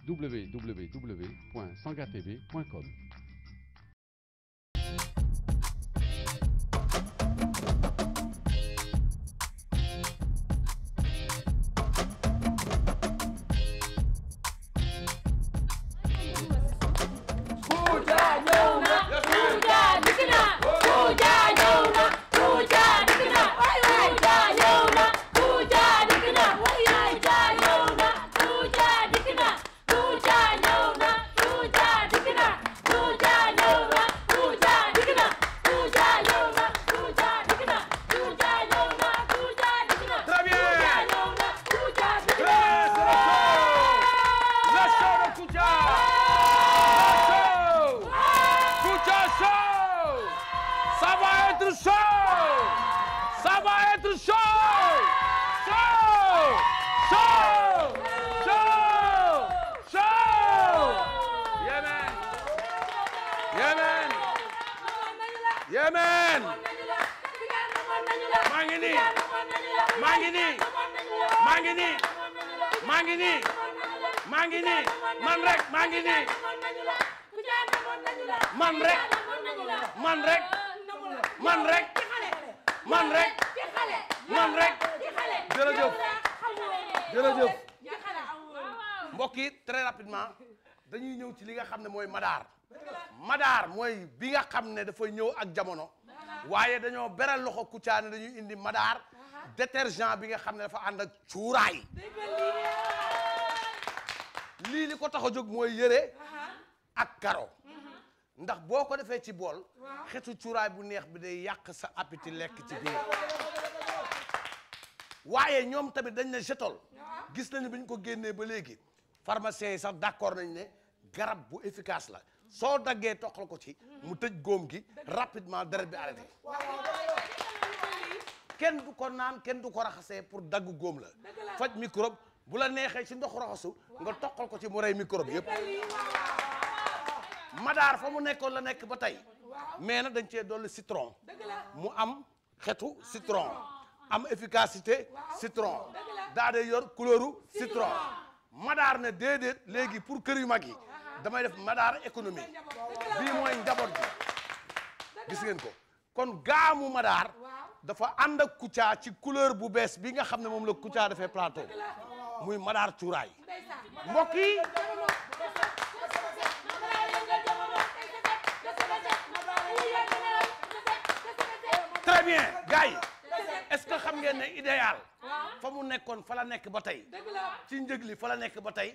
www.sangatv.com. mbokk yi très rapidement dañuy ñëw ci li nga xam ne mooy madaar mooy bi nga xam ne dafa ñëw ak jamono waaye dañoo beral loxo Kouthia ne dañuy indi madaar détergent bi nga xam ne dafa ànd ak cuuraay lii li ko tax a jóg mooy yëre ak karo ndax boo ko defee ci bool xetu cuuraay bu neex bi day yàq sa appétit lekk ci biir waaye ñoom tamit dañ ne jetol gis nañu bi ñu ko génnee ba léegi pharmacien yi sax d'accord nañ ne garab bu efficace la soo daggee toqal ko ci mu tëj góom gi rapidement deret bi arrêté kenn du ko naan kenn du ko raxasee pour dagg góom la faj microbe bu la neexee ci ndox raxasu nga toqal ko ci mu rey microbe yëpp madaar fa mu nekkoon la nekk ba tey mais nag dañ cee dolli citron mu am xetu citron am efficacité citron daa dee yor couleuru citron madaar ne déedéet léegi pour kër yu mag yi damay def madaar économie bii mooy njaboot bi gis ngeen ko kon gaamu madaar dafa ànd ak Kouthia ci couleur bu bees bi nga xam ne moom la Kouthia dafay plateau muy madaar cuuraay mbokk yi très bien gars yi est-ce que xam ngeen ne idéal fa mu nekkoon fa la nekk ba tey ci njëg li fa la nekk ba tey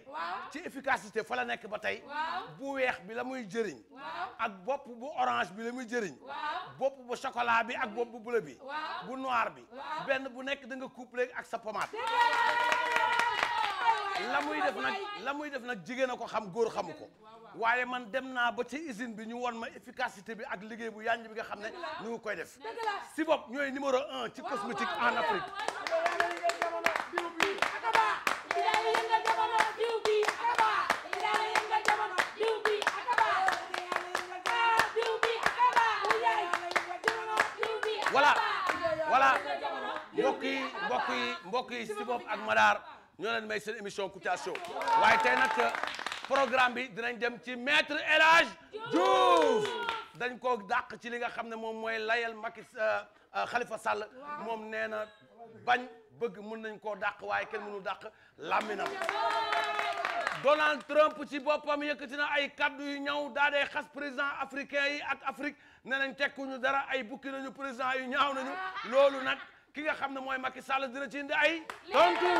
ci efficacité fa la nekk ba tey bu weex bi la muy jëriñ ak bopp bu orange bi la muy jëriñ bopp bu chocolat bi ak bopp bu bleu bi bu noir bi benn bu nekk da nga couplé ak sa pommade la muy def nag jigéen a ko xam góor xamu ko waaye man dem naa ba ci usine bi ñu won ma efficacité bi ak liggéey bu yànj bi nga xam ne ñu ngi koy def si bopp ñooy numéro 1 ci cosmétique en Afrique voilà mbokk yi si bopp ak madaar ñoo leen may seen émission Kouthia Show waaye tey nag programme bi dinañ dem ci maître El Hadj Diouf dañ ko dàq ci li nga xam ne moom mooy layal Macky Khalifa Sall moom nee na bañ bëgg mën nañ koo dàq waaye kenn mënu dàq làmminam Donald Trump ci boppam yëkkati na ay kaddu yu ñëw daa dee xas président africain yi ak Afrique ne nañ tekkuñu dara ay bukki nañu président yu ñaaw nañu loolu nag ki nga xam ne mooy Macky Sall dina ci indi ay tontu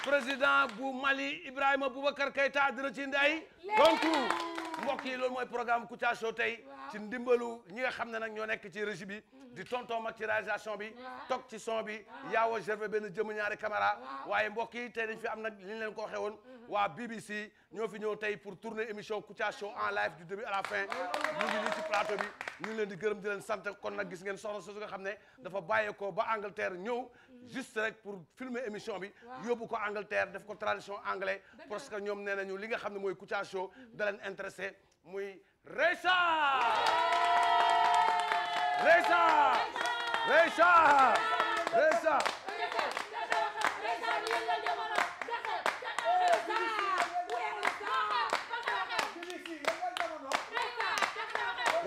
président bu Mali Ibrahima Boubacar Keïta dina ci indi ay tontu mbokk yi loolu mooy programme Kouthia Show tey ci ndimbalu ñi nga xam ne nag ñoo nekk ci régie bi di tonton mag ci réalisation bi toog ci son bi yaawa gervé benn jëm ñaari caméra waaye mbokk yi tey dañ fi am nag li ñu leen ko waxee woon waa BBC ñoo fi ñëw tey pour tourner émission Kouthia Show en live du début à la fin ñu ngi nii ci plateau bi ñu ngi leen di gërëm di leen sant kon nag gis ngeen soxna soosu nga xam ne dafa bàyyeekoo ba Angleterre ñëw juste rek pour filmer émission bi yóbbu ko Angleterre def ko tradition anglais parce que ñoom nee nañu li nga xam ne mooy Kouthia Show da leen intéressé muy Reysa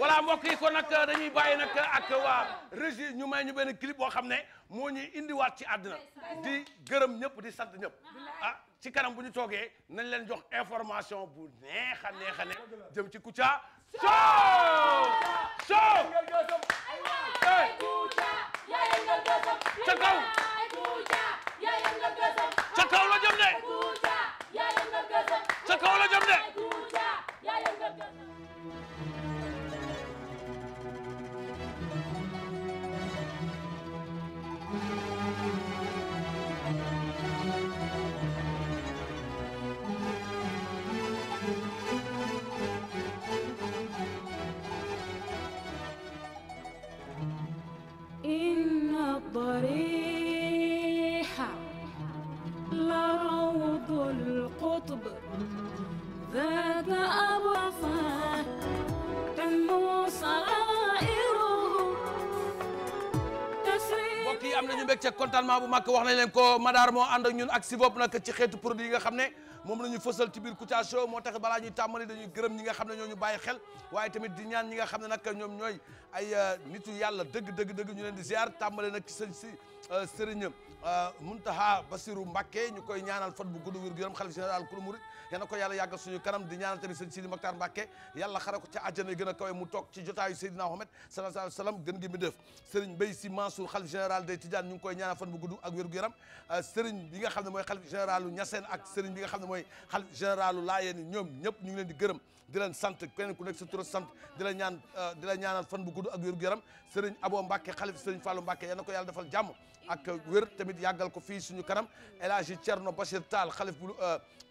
voilà mbokk yi kon nag dañuy bàyyi nag ak waa régie ñu may ñu benn clip boo xam ne moo ñuy indiwaat ci àddina di gërëm ñëpp di sant ñëpp ah ci kanam bu ñu toogee nañ leen jox information bu neex a neex a neex jëm ci Kouthia Show ca kaw ca kaw la jëm de ca kaw la jëm de إن الضريح لروض القطب ذاك أبرفا تنمو صائره تسري mbokk yi am nañu mbégte contentement bu mag wax nañ leen ko Madar moo ànd ak ñun ak Sivop nag ci xeetu produit yi nga xam ne moom la ñu fësal ci biir Kouthia Show moo tax balaa ñuy tàmbali dañuy gërëm ñi nga xam ne ñoo ñu bàyyi xel waaye tamit di ñaan ñi nga xam ne nag ñoom ñooy ay nitu yàlla dëgg ñu leen di ziar tàmbale nag ci sëriñ Muntaha Basiru Mbacké ñu koy ñaanal fan bu gudd wér gu yaram xalif général kulu murid yal na ko yàlla yàggal suñu kanam di ñaanal tamit sëñ Sidi Maktar Mbacké yàlla xare ko ca àjjana gën a kawe mu toog ci jotaayu Seydina Mohamed sallallahu alayhi wa sallam gën gi mi def sëriñ Mbaye Sy Mansour xalif général des Tidiane ñu ngi koy ñaanal fan bu gudd ak wér gu yaram sëriñ bi nga xam ne mooy xalif généralu Niassène ak sëriñ bi nga xam ne mooy xalif généralu Laayeen ñoom ñëpp ñu ngi leen di gërëm di leen sant keneen ku nekk sa tur sant di la ñaanal fan bu gudd ak wér gu yaram sëriñ Abo Mbacké xalif sëriñ Fallou Mbacké yal na ko yàlla defal jàmm ak wér tamit yàggal ko fii suñu kanam El Hadji Thierno Bachir Tall xalif bu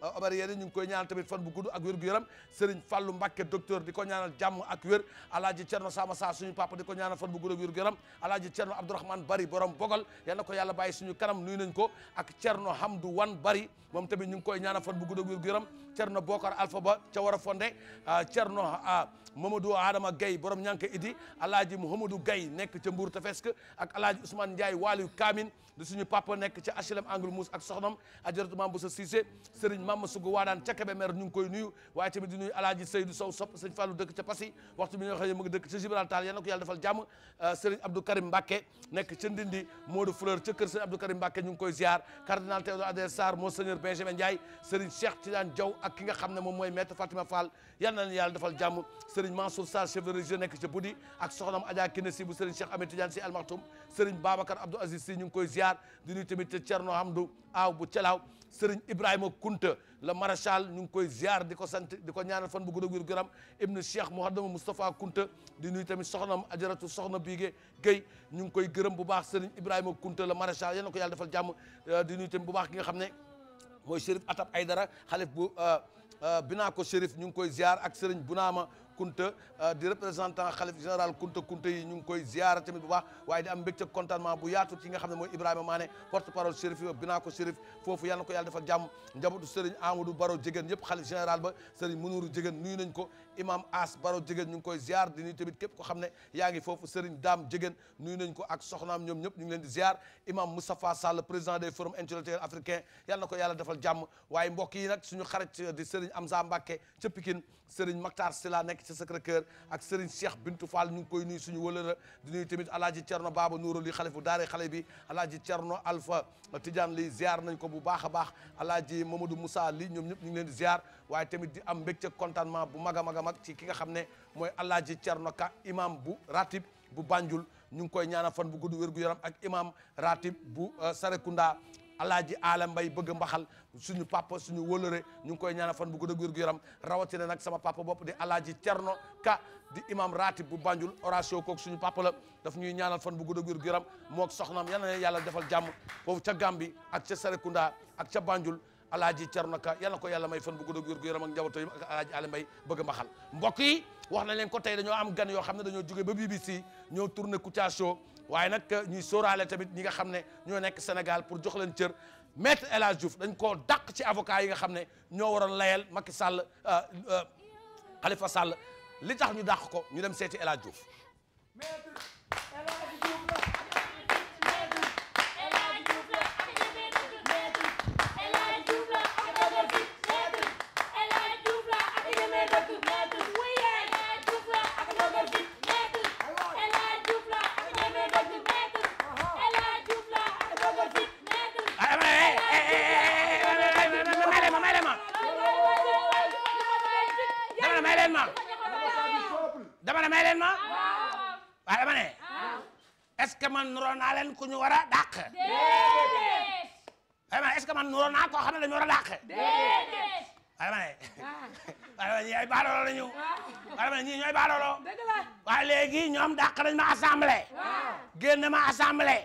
Obar yéen ñu ngi koy ñaanal tamit fan bu gudd ak wér gu yaram Serigne Fallou Mbacké docteur di ko ñaanal jàmm ak wér El Hadji Thierno Sama Sa suñu papa di ko ñaanal fan bu gudd ak wér gu yaram El Hadji Thierno Abdourahmane Bari borom Bogol yal na ko yàlla bàyyi suñu kanam nuyu nañ ko ak Thierno Hamdou Wan Bari moom tamit ñu ngi koy ñaanal fan bu gudd ak wér gu yaram Thierno Bokar Alpha Ba ca war a fondé Thierno Mamadou Adama Gaye borom ñànk idi alaaji Mouhamadou Gaye nekk ca Mbour Tefesk ak alaaji Ousmane Ndiaye Waliou Kamin di suñu papa nekk ca HLM Angle Mousse ak soxnam ajaratu Mame Boussa Cissé Serigne Mama Sougou Wadane ca Kébémer ñu ngi koy nuyu waaye tamit di nuyu alaaji Seydou Sow Sopp Serigne Fallou dëkk ca Passy waxtu bi nga xam ne mu ngi dëkk ca Gibraltar yal na ko yàlla defal jàmm Serigne Abdou Karim Mbacké nekk ca Ndindi Modou Fleur ca kër Serigne Abdou Karim Mbacké ñu ngi koy ziar cardinal Théodore Adrien Sarr Monseigneur Benjamin Ndiaye Serigne Cheikh Tidiane Diaw ak ki nga xam ne moom mooy maître Fatima Fall yal na leen yàlla defal jàmm Serigne Mansour Sarr chef de religieux nekk ca Budi ak soxnam Adja Kine Si bu Serigne Cheikh Ahmed Tidiane Si Al Maktoum Serigne Babacar Abdou Aziz Si ñu ngi koy ziar di nuyu tamit Thierno Hamdou Aw bu Celaaw Serigne Ibrahima Kunta le maréchal ñu ngi koy ziar di ko sant di ko ñaanal fan bu gudd ak wér gu yaram ibnu Cheikh Mouhadama Moustapha Kunta di nuyu tamit soxnam Ajaratu Soxna Bigué Guèye ñu ngi koy gërëm bu baax Serigne Ibrahima Kunta le maréchal yal na ko yàlla defal jàmm di nuyu tamit bu baax ki nga xam ne mooy Chérif Atab Aydara xalif bu Binako Chérif ñu ngi koy ziar ak Serigne Bunaama Kunta di représentant xalif général Kunta yi ñu ngi koy ziar tamit bu baax waaye di am mbégte contentement bu yaatu ci nga xam ne mooy Ibrahima Mané porte parole Chérif yi Binako Chérif foofu yal na ko yàlla defal jàmm njabootu Serigne Amadou Baro Jigéen yëpp xalif général ba Serigne Mounirou Jigéen nuyu nañ ko imam As Baro Jigéen ñu ngi koy ziar di nuyu tamit képp ko xam ne yaa ngi foofu Serigne Dame Jigéen nuyu nañ ko ak soxnaam ñoom ñëpp ñu ngi leen di ziar imam Moustapha Sall président des forums intellectuels africains yal na ko yàlla defal jàmm waaye mbokk yi nag suñu xarit di Serigne Amza Mbacké ca Pikine Serigne Maktar Sila nekk ci Sacré-Cœur ak Serigne Cheikh Bintou Fall ñu ngi koy nuyu suñu wëlëra di nuyu tamit alaaji Thierno Baba Nourou li xalifu daare xale bi alaaji Thierno Alpha Tidiane li ziar nañ ko bu baax a baax alaaji Mamadou Moussa li ñoom ñëpp ñu ngi leen di ziar waaye tamit di am mbégte contentement bu mag a mag a mag ci ki nga xam ne mooy alaaji Thierno Ka imam bu ratib bu Banjul ñu ngi koy ñaanal fan bu gudd wér gu yaram ak imam ratib bu Sarekunda alaaji Ala Mbay bëgg mbaxal suñu papa suñu wólëre ñu ngi koy ñaanal fan bu gudd ak wér gu yaram rawatina nag sama papa bopp di alaaji Thierno Ka di imam ratib bu Banjul Horatio kooku suñu papa la daf ñuy ñaanal fan bu gudd ak wér gu yaram mook soxnaam yal na yàlla defal jàmm foofu ca Gambi ak ca Sarekunda ak ca Banjul alaaji Thierno Ka yal na ko yàlla may fan bu gudd ak wér gu yaram ak njabooto yi ak alaaji Ala Mbay bëgg mbaxal mbokk yi wax nañ leen ko tey dañoo am gan yoo xam ne dañoo jóge ba BBC ñoo tourné Kouthia Show waaye nag ñuy sóoraale tamit ñi nga xam ne ñoo nekk Sénégal pour jox leen cër Maître El Hadji Diouf dañ koo dàq ci avocat yi nga xam ne ñoo waroon layal Macky Sall Khalifa Sall li tax ñu dàq ko ñu dem seeti El Hadji Diouf. El Hadji Diouf la leen ma dama ne may leen ma waaye dama ne est-ce que man nuroon naa leen ku ñu war a dàq waaye man est-ce que man nuroon naa koo xam ne dañu war a dàq waaye dama ne waaye ñii ay baadoolo lañu waaye dama ne ñii ñooy baadoolo waaye léegi ñoom dàq nañ ma assemblée génn ma assemblée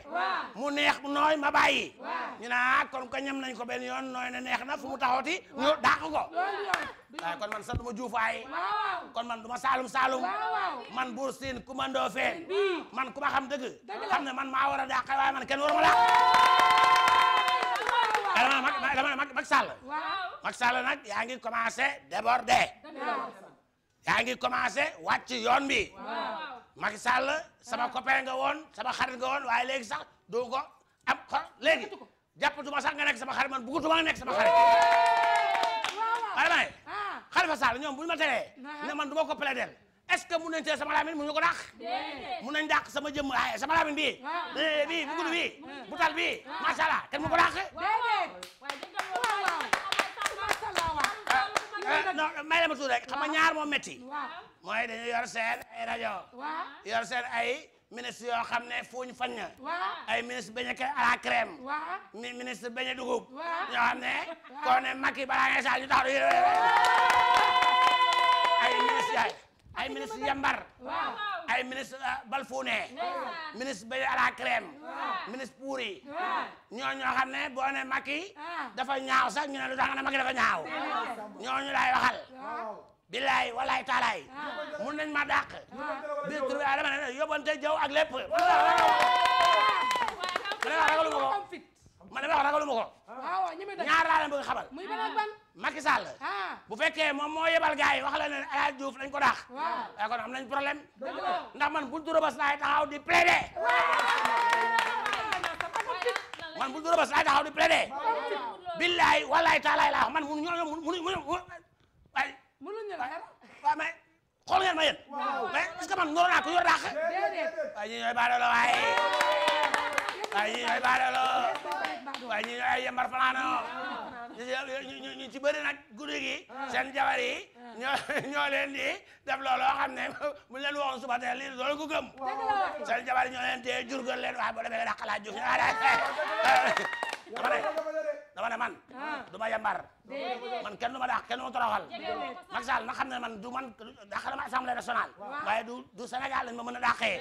mu neex nooy ma bàyyi ñu ne kon ko ñam nañ ko benn yoon nooy na neex na fu mu taxawti ñu dàq ko waaye kon man sax du ma juufaay kon man du ma saalum saalum man Buur Siin kumandoo feen man ku ma xam dëgg xam ne man maa war a dàq waaye man kenn waruma dàq dama ne Macky Sall Macky Sall nag yaa ngi commencé déborder yaa ngi commencé wàcc yoon bi Macky Sall sama copain nga woon sama xarit nga woon waaye léegi sax doo ko am léegi jàppatuma sax nga nekk sama xarit man bëggatuma nga nekk sama xarit waaye dama ne Khalifa Sall ñoom bu ñu ma teree ne man du ma ko plaider est-ce que mun nañ tee sama laamin mun ñu ko dàq mun nañ dàq sama jëmm waaye sama laamin bii bii bu gudd bii bu tal bii macha allah kenn mu ko dàq non may la ma tuuti rek xam nga ñaar moo métti mooy dañu yor seen ay rajo yor seen ay ministre yoo xam ne fuuñ fañ ay ministre beñe à la crème ministre beñe dugub ñoo xam ne koo ne Macky balaa ngay saal ñu taxaw ay ministre yambar ay ministre balfoune ministre beñe à la crème ministre pourri ñoo xam ne boo ne Macky dafa ñaaw sax ñu ne lu tax nga ne Macky dafa ñaaw ñooñu laay waxal billaay walaay taalaay mun nañ ma dàq biir tur bi dama ne yóbbante jaw ak lépp ma ne wax ragaluma ko ñaar laa leen bëgg xabal Macky Sall bu fekkee moom moo yebal gars yi wax la ne El Hadj Diouf dañ ko dàq waaye kon am nañ problème ndax man buntu Rebeuss laay taxaw di plaider man buntu Rebeuss laay taxaw di plaider billaay walaay taalaay laa wax man munu waaw mais xool ngeen ma yéen mais est-ce que man ngoro naa ko yor dàq waaye ñi ñooy baadoolo waaye ñi ñooy baadoolo waaye ñi ñooy ay yembar fanaano ñu ci bëri nag guddi gi seen jabar yi ñoo leen di def looloo xam ne bu ñu leen waxoon suba teel lii doole ko gëm seen jabar yi ñoo leen tee jurgal leen waaye boo demee nga dàq laa juf dama ne man du ma yambar man kenn du ma dàq kenn du ma toroxal Macky Sall na xam ne man du man dàq na ma assemblée nationale waaye du Sénégal lañ ma mën a dàqee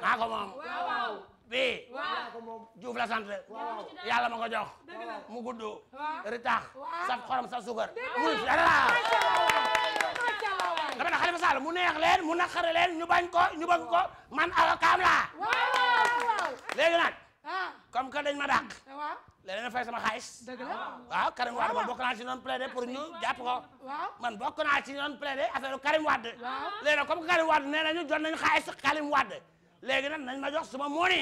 maa ko moom bii Diouf la sant yàlla ma ko jox mu gudd ritax saf xorom saf suukar mu dara dama ne Khalifa Sall mu neex leen mu naqare leen ñu bañ ko ñu bëgg ko man avocat laa léegi nag comme que dañ ma dàq léegi na fay sama xaalis waaw Karim Wade man bokk naa ci noonu plaider pour ñu jàpp ko man bokk naa ci noonu plaider affaire Karim Wade léegi nag comme que Karim Wade nee nañu jot nañu xaalis Karim Wade léegi nag nañ ma jox sama mooni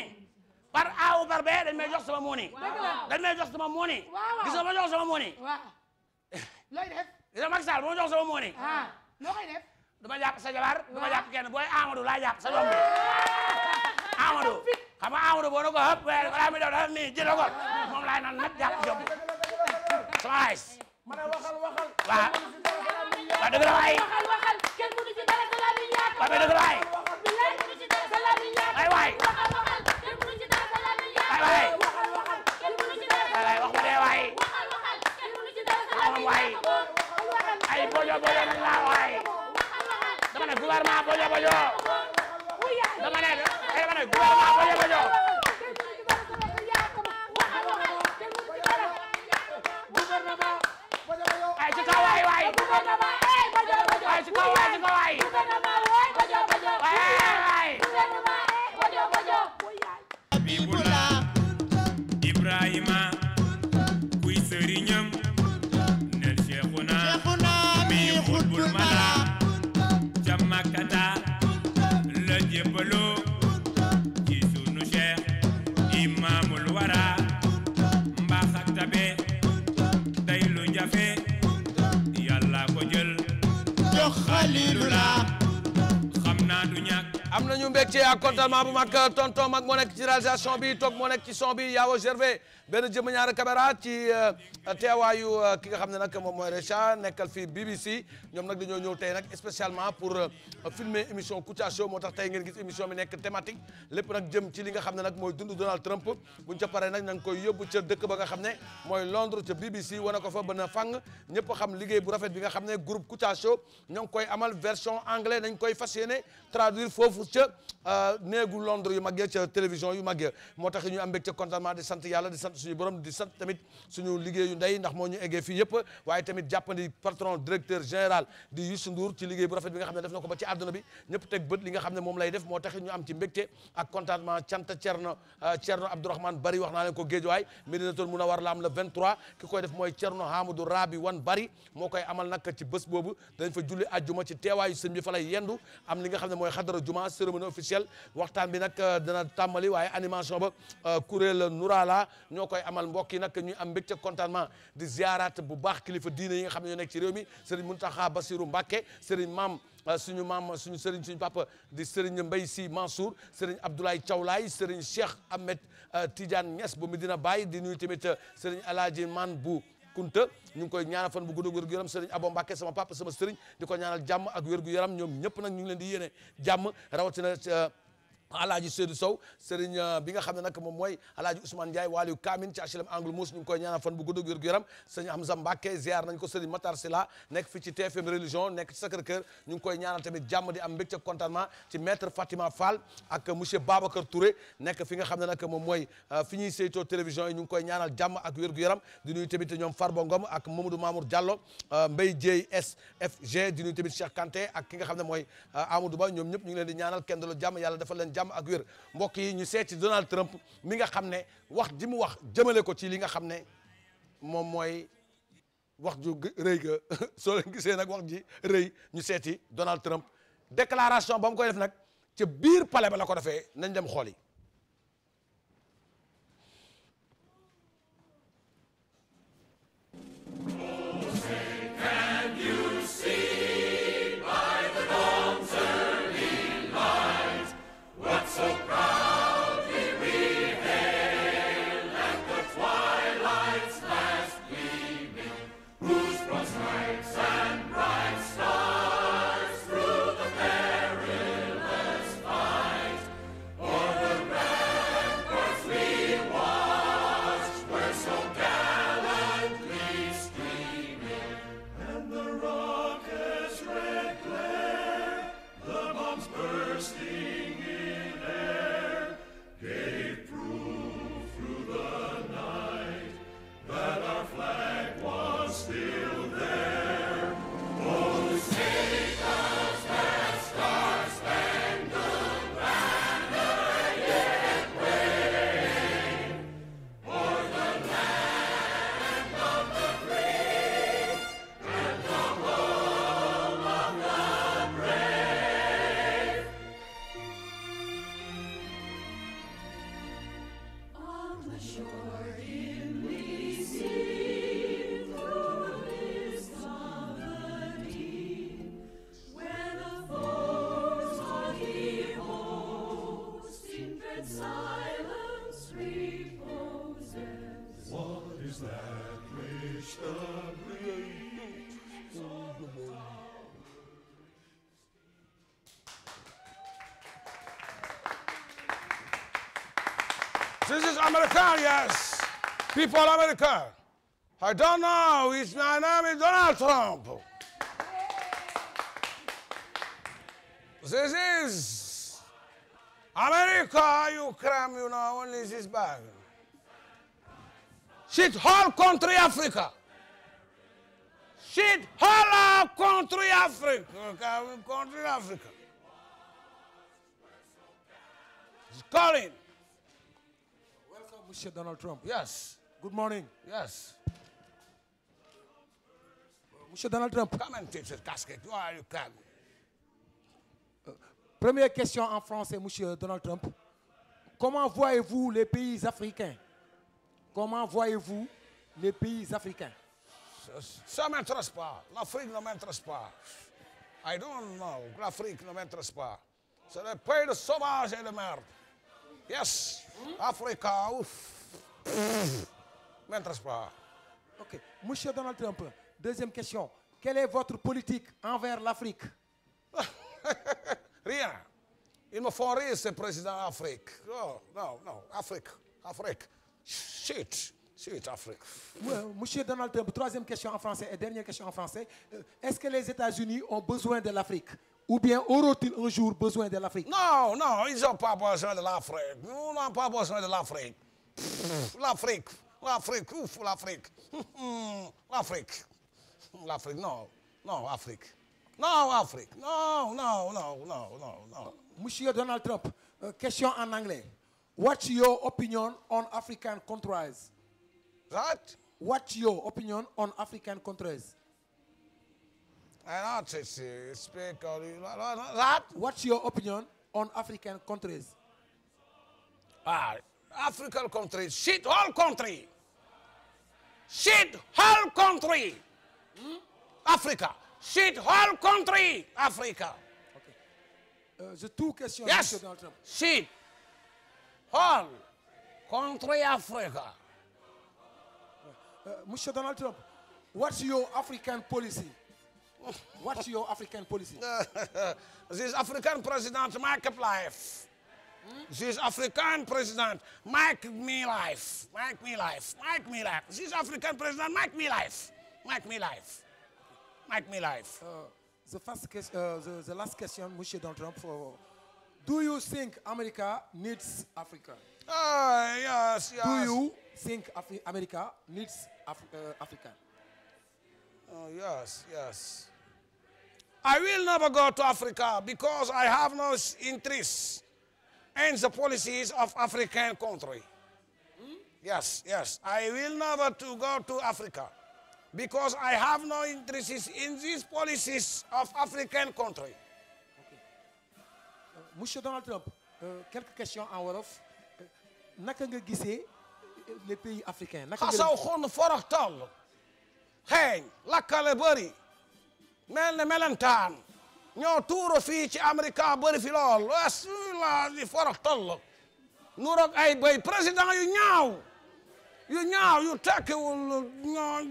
par A ou par B dañ may jox sama mooni dañ may jox sama mooni gis nga ma jox sama mooni looy def gis nga Macky Sall bu ma jox sama mooni loo koy def du ma jàpp sa jabar du ma jàpp kenn booy Amadou laa jàpp sa doom bi Amadou xam nga Amadou boo na ko hëpp waaye balaa muy def dafa nii jël ko moom laay naan nag jàpp jom sama xaalis waaw waaw dëgg la waay kenn mënu ci dara sa lamiñ yaa ko waaw dëgg la waay billaay mënu ci dara sa lamiñ yaa ko waay waay kenn mënu ci dara sa lamiñ yaa ko waay kenn mënu ci dara waay wax ma dee waay kenn mënu ci dara sa lamiñ waay yaa ko ay bojo bojo nañ laa waay dama ne gouvernement bojo bojo dama ne gouvernement bojo bojo ay ci kaw waay waay ay ci kaw waay ci kaw waay waay Bibula Ibrahima kuy sëriñam nel Cheikhuna mi xutbul mala ca Makkata la jébbaloo ci sunu Cheikh Imamul Wara mbaax ak tabe day lu jafe Yàlla ko jël jox Xalilullah xam naa du ñàkk am nañu mbégte ak contentement bu mag tonton mag moo nekk ci réalisation bi toog moo nekk ci son bi Yaawo Gervais benn jëm ñaari caméra ci teewaayu ki nga xam ne nag moom mooy Recha nekkal fii BBC ñoom nag dañoo ñëw tey nag spécialement pour filmer émission Kouthia Show moo tax tey ngeen gis émission bi nekk thématique lépp nag jëm ci li nga xam ne nag mooy dundu Donald Trump buñ ca paree nag nañ koy yóbbu ca dëkk ba nga xam ne mooy Londres ca BBC wane ko fa ba na fang ñëpp xam liggéey bu rafet bi nga xam ne groupe Kouthia Show ñoo ngi koy amal version anglais nañ koy fas yéene traduire foofu ca néegu Londres yu mag ya ca télévision yu mag ya moo tax ñu am mbégte contentement di sant yàlla di sant suñu borom di sant tamit suñu liggéeyu ndey ndax moo ñu eggee fii yëpp waaye tamit jàppandi patron directeur général di Youssou Ndour ci liggéey bu rafet bi nga xam ne def na ko ba ci àdduna bi ñëpp teg bët li nga xam ne moom lay def moo tax ñu am ci mbégte ak contentement cant Thierno Abdourahmane Bari wax naa leen ko Géejawaay Médinatoul Mounawwar la am le 23 ki koy def mooy Thierno Hamadou Rabi Wan Bari moo koy amal nag ci bés boobu dañ fa julli àjjuma ci teewaayu sëñ bi fa lay yendu am li nga xam ne mooy xadara juma cérémonie officielle waxtaan bi nag dana tàmbali waaye animation ba kuréel Nourala ñoo koy amal mbokk yi nag ñuy am mbégte contentement di ziarat bu baax kilifa diine yi nga xam ne ñoo nekk ci réew mi Serigne Mountakha Bassirou Mbacké Serigne maam suñu Serigne suñu papa di Serigne Mbaye Sy Mansour Serigne Abdoulaye Thiaw Laye Serigne Cheikh Ahmed Tidiane Niass bu Medina Baye di nuyu tamit Serigne Alaaji Man bu Kunta ñu ngi koy ñaanal fan bu gudd wér gu yaram Serigne Abo Mbacké sama papa sama Serigne di ko ñaanal jàmm ak wér gu yaram ñoom ñëpp nag ñu ngi leen di yéene jàmm rawatina Alaaji Seydou Sow Serigne bi nga xam ne nag moom mooy Alaaji Ousmane Ndiaye Waliou Kamine ci HLM Angle Mousse ñu ngi koy ñaanal fan bu gudd wér gu yaram Serigne Hamza Mbacké ziar nañ ko Serigne Matar Sylla nekk fii ci TFM religion nekk ci Sacré-Cœur ñu ngi koy ñaanal tamit jàmm di am mbégte contentement ci maître Fatima Fall ak monsieur Babacar Touré nekk fi nga xam ne nag moom mooy fi ñuy saytoo télévision yi ñu ngi koy ñaanal jàmm ak wér gu yaram di nuyu tamit ñoom Farba Ngom ak Mamadou Mamour Diallo Mbaye Dieye SFG di nuyu tamit Cheikh Kanté ak ki nga xam ne mooy Amadou Ba ñoom ñëpp ñu ngi leen di ñaanal kenn dalu jàmm yàlla defal leen jàmm ak wér mbokk yi ñu seeti Donald Trump mi nga xam ne wax ji mu wax jëmale ko ci li nga xam ne moom mooy wax ju rëy ga soo leen gisee nag wax ji rëy ñu seeti Donald Trump déclaration ba mu koy def nag ca biir palais ba la ko defee nañ dem xool yi This is America, yes. People of America. I don't know. My name is Donald Trump. This is America. You cram, you know, only this bag. Shit, whole country Africa. Shit, whole country Africa. Country Africa. It's calling. Monsieur Donald Trump. Yes. Good morning. Yes. Monsieur Donald Trump. Come and take cette casquette. Why are you coming? Première question en français, Monsieur Donald Trump. Comment voyez-vous les pays africains? Comment voyez-vous les pays africains? Ça m'intéresse pas. L'Afrique ne m'intéresse pas. I don't know. L'Afrique ne m'intéresse pas. c'est des pays de sauvages et de merde. Yes. Africa, ouf. M'intéresse pas. Ok. Monsieur Donald Trump, deuxième question. Quelle est votre politique envers l'Afrique? Rien. Ils me font rire, ces présidents d'Afrique. Non, non, non. Afrique. Shit, Afrique. Monsieur Donald Trump, troisième question en français et dernière question en français. Est-ce que les États-Unis ont besoin de l'Afrique? Ou bien auront-ils un jour besoin de l'Afrique? Non, ils n'ont pas besoin de l'Afrique. Nous n'avons pas besoin de l'Afrique. L'Afrique, ouf, l'Afrique. L'Afrique, non, Afrique. Non, Afrique, non. Monsieur Donald Trump, question en anglais. What's your opinion on African countries? That? What's your opinion on African countries? I don't speak that. What's your opinion on African countries? African countries, shit whole country. Africa, shit whole country, Africa. J'ai two questions, Yes, Monsieur Donald Trump. shit whole country, Africa. Monsieur Donald Trump, what's your African policy? What's your African policy? This African president make life. This African president make me life. This African president make me life. The last question, Monsieur Donald Trump. Do you think America needs Africa? Yes. Do you think America needs Africa? Yes. I will never go to Africa because I have no interest in the policies of African country. Yes. I will never go to Africa because I have no interest in these policies of African country. Monsieur Donald Trump, quelques questions en wolof. Naka nga gisee les pays africains? Xasaw xon forox toll xeeñ lakkale bëri mel ne melentaan ñoo tuuro fii ci Amérique bëri fi lool la di forox toll nu rog ay bay président yu ñaaw yu tekkiwul ñoo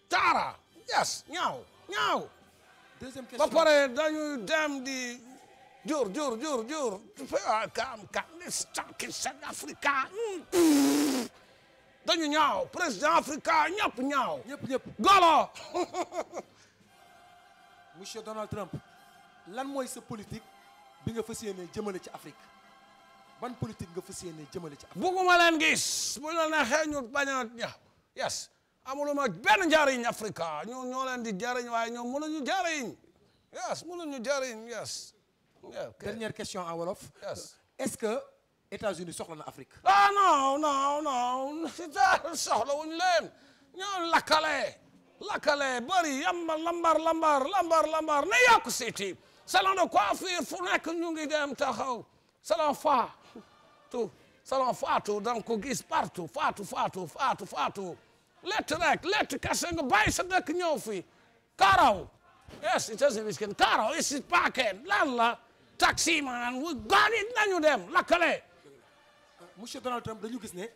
taara yes ñaaw Deuxième ba question. pare dañuy dem di jur kam this talking South Africa dañu ñaaw président Africa ñëpp ñaaw ñëpp. golo Monsieur Donald Trump, lan mooy sa politique bi nga fas yéene jëmale ci Afrique? Ban politique nga fas yéene jëmale ci Afrique? bugguma leen gis bu la neexee ñu bañ a ñaaw yes amuluma benn njariñ Africa ñu ñoo leen di jariñ waaye ñoom mënuñu jariñ yes Dernière question en wolof. Yes. Est-ce que États-Unis soxla na Afrique? non soxla wuñ leen ñoo lakkale bëri yamba lambar ne yokk siti salon de coiffure fu nekk ñu ngi dem taxaw salon faatu danga ko gis partout faatu lett kese nga bàyyi sa dëkk ñëw fi karaw yes it is miskin karaw is paquet lan la taxi man wu gaani nañu dem lakkale. Monsieur Donald Trump, dañu gis ne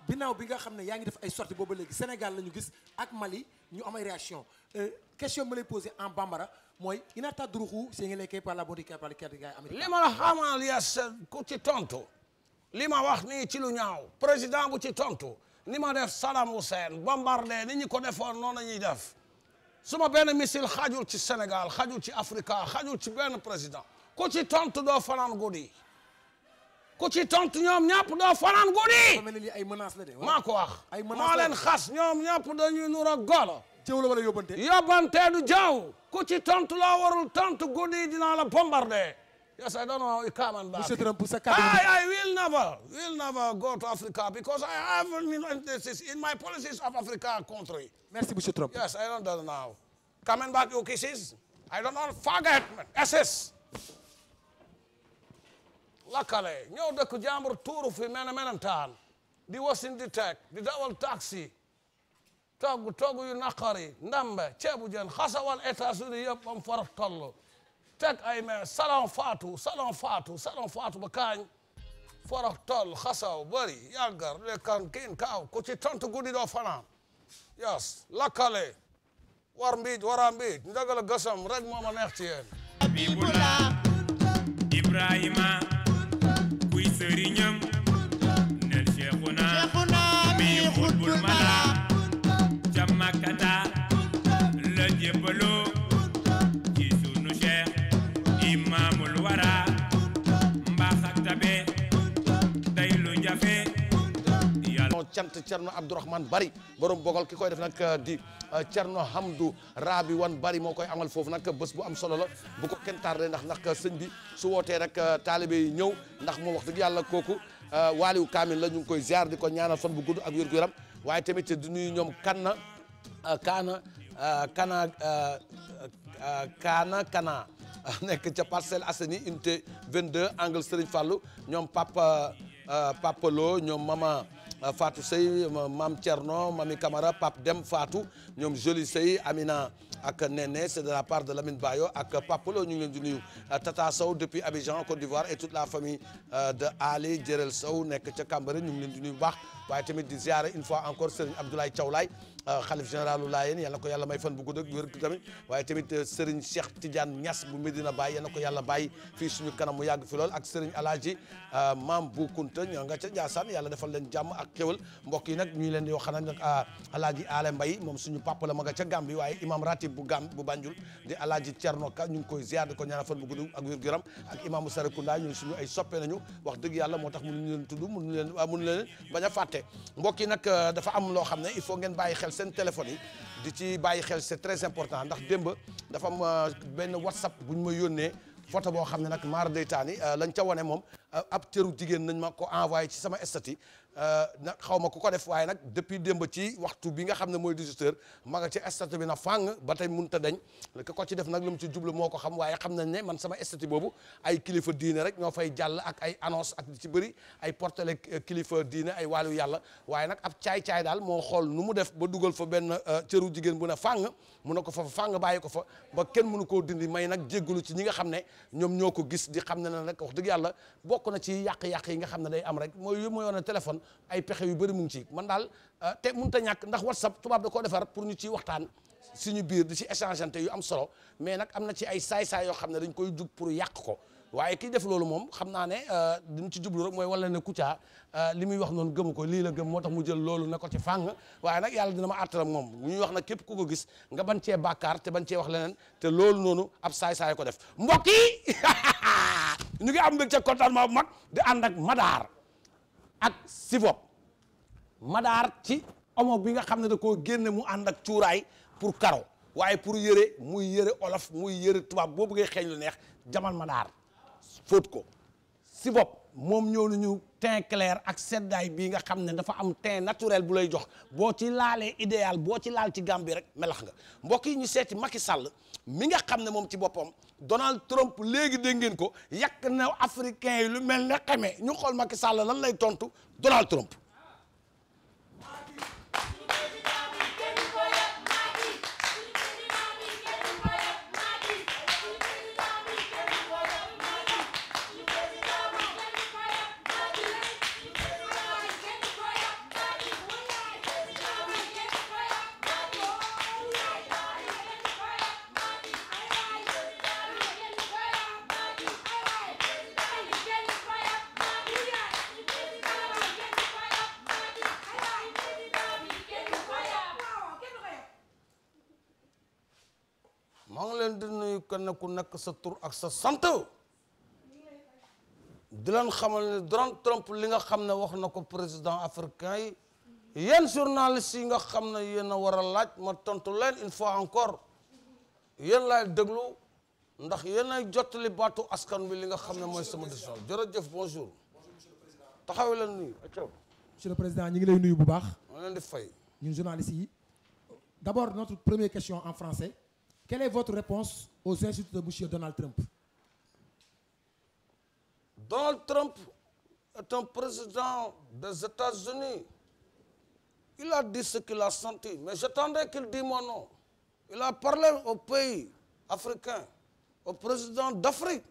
binaaw bi nga xam ne yaa ngi def ay sorties boobu léegi Sénégal la ñu gis ak Mali ñu am ay réaction question ma lay posé en bambara mooy inata duruxu sengele par la bodi par le cadre gars américain. li ma la xamal yes ku ci tontu li ma wax nii ci lu ñaaw président bu ci tontu ni ma def Saddam Hussein bombardé ni ñu ko defoon noonu la ñuy def suma benn missile xajul ci Sénégal xajul ci Afrique xajul ci benn président ku ci tontu doo fanaan guddi ku ci tontu ñoom ñëpp doo fanaan guddi. dafa mel ni lii ay menaces la de. maa ko wax ay menaces maa leen xas ñoom ñëpp dañuy nura golo. jëw la wala yóbbante. yóbbante du jaw ku ci tontu loo warul tontu guddi dinaa la bombardé. Yes, I don't know how you come and back. Monsieur Trump, pour sa carte. I will never go to Africa because I have in my policies of Africa country. Merci, Monsieur Trump. Yes, I don't know now. Coming back, you kisses. I don't know. Forget, man. SS. Lakale, ñëw dëkk jàmbur tuuru fi menentaan di wasin di teg di dawal taxi togg yu naqari ndambe ceebu jën xasawal États-Unis yëpp am farax toll teg ay mais salon faatu ba kaañ forox toll xasaw bari yàggar lekkan kiin kaaw ku ci tontu guddi doo fanaan yes lakkale war mbiij wara mbiij ndagala gasam rek moo ma neex ci yéen Habibullah Ibrahima kuy sëriñam nel Cheikhuna mi xutbul mala ca Makkata la jébbaloo ci sunu Cheikh Imamul Wara mbaax ak tabe day lu jafe yàlla cant Cerno Abdourahmane Bari borom bogal ki koy def nag di Cerno Hamdou Rabi wan Bari moo koy amal foofu nag bés bu am solo la bu ko kenn tardé ndax sëñ bi su wootee rek taalibe yi ñëw ndax moom wax dëgg yàlla kooku waaliwu kaamil la ñu ngi koy ziar di ko ñaanal fan bu gudd ak wér gu yaram waaye tamit di nuyu ñoom Kana nekk ca Parcelles Assainies unité 22 angle Serigne Fallou ñoom Papa Lo ñoom Mama Fatou Sey Mam Thierno Mami Camara Pape Dem Fatou ñoom Joli Sey Amina ak Néné c'est de la part de Lamine Bayo ak Papa Lo ñu ngi leen di nuyu Tata Sow depuis Abidjan Côte d'Ivoire et toute la famille de Ali Jërel Sow nekk ca Cambérène ñu ngi leen di nuyu bu baax waaye tamit di ziare une fois encore Serigne Abdoulaye Thiaw Laye xalif général u Laayeen yal na ko yàlla may fan bu gudd ak wér tamit waaye tamit Serigne Cheikh Tidiane Niass bu Medina Baye yal na ko yàlla bàyyi fii suñu kanam mu yàgg fi lool ak Serigne Alaaji Maam Bu Kunta ñoo nga ca Ndiassane yàlla defal leen jàmm ak xéwal mbokk yi nag ñu leen di wax xanaa nag Alaaji Ale Mbaye moom suñu papa la ma nga ca Gambie waaye imam ratib bu Banjul di Alaaji Thierno Ka ñu ngi koy ziar di ko ñaanal fan bu gudd ak wér gu yaram ak imaamu Sarakunda ñun suñu ay soppe nañu wax dëgg yàlla moo tax mënuñu leen tudd mënuñu leen bañ a fàtte mbokk yi nag dafa am loo xam ne il faut ngeen bàyyi xel seen téléphone yi di ci bàyyi xel c'est très important ndax démb dafa am benn WhatsApp bu ñu ma yónnee photo boo xam ne nag maar deytaani lañ ca wane moom ab cëru jigéen nañ ma ko envoyé ci sama statut nag xaw ma ku ko def waaye nag depuis démb ci waxtu bi nga xam ne mooy 18 heures ma nga ci statut bi na fàng ba tey mënut a dañ ka ko ci def nag lu mu ci jublu moo ko xam waaye xam nañ ne man sama statut boobu ay kilifa diine rek ñoo fay jàll ak ay annonce ak ci bëri ay portele kilifa diine ay wàllu yàlla waaye nag ab caay-caay daal moo xool nu mu def ba dugal fa benn cëru jigéen bu ne fàng mu ne ko fa fàng bàyyi ko fa ba kenn mënu koo dindi may nag jéggalu ci ñi nga xam ne ñoom ñoo ko gis di xam ne na rek wax dëgg yàlla bokk na ci yàq-yàq yi nga xam ne day am rek mooy yu ma yoon téléphone ay pexe yu bëri mu ngi ci man daal te mënut a ñàkk ndax WhatsApp tubaab da koo defar pour ñu ciy waxtaan suñu biir di ci échangeante yu am solo mais nag am na ci ay saay-saay yoo xam ne dañ koy jug pour yàq ko waaye ki def loolu moom xam naa ne dañ ci jublu rek mooy wala ne Kouthia li muy wax noonu gëmu ko lii la gëm moo tax mu jël loolu ne ko ci fàng waaye nag yàlla dina ma àttal ak moom bu ñuy wax nag képp ku ko gis nga ban cee bàkkaar te ban cee wax leneen te loolu noonu ab saay-saay ko def mbokk yi ñu ngi am mbég ca contentement bu mag di ànd ak Madaar ak Sivop Madaar ci omo bi nga xam ne da koo génne mu ànd ak cuuraay pour karo waaye pour yëre muy yëre olof muy yëre tubaab boo bëggee xeeñ lu neex jamal Madaar fóot ko Sivop moom ñëw nañu teint clair ak seddaay bii nga xam ne dafa am teint naturel bu lay jox boo ci laalee idéal boo ci laal ci Gambie rek melax nga mbokk yi ñu seeti Macky Sall mi nga xam ne moom ci boppam Donald Trump léegi dégg ngeen ko yàq na africain yi lu mel ne xeme ñu xool Macky Sall lan lay tontu Donald Trump. maa ngi leen di nuyu kenn ku nekk sa tur ak sa sant di leen xamal ne Donald Trump li nga xam ne wax na ko président africain yi yéen journalistes yi nga xam ne yéen a war a laaj ma tontu leen une fois encore yéen laay déglu ndax yéen ay jottali baatu askan bi li nga xam ne mooy sama décision jërëjëf bonjour taxaw leen nuyu. Monsieur le Président ñu ngi lay nuyu bu baax. ma leen di fay. ñun journalistes yi d'abord notre première question en français. Quelle est votre réponse aux insultes de monsieur Donald Trump? Donald Trump est un président des États-Unis. Il a dit ce qu'il a senti, mais j'attendais qu'il dise mon nom. Il a parlé aux pays africains, au président d'Afrique.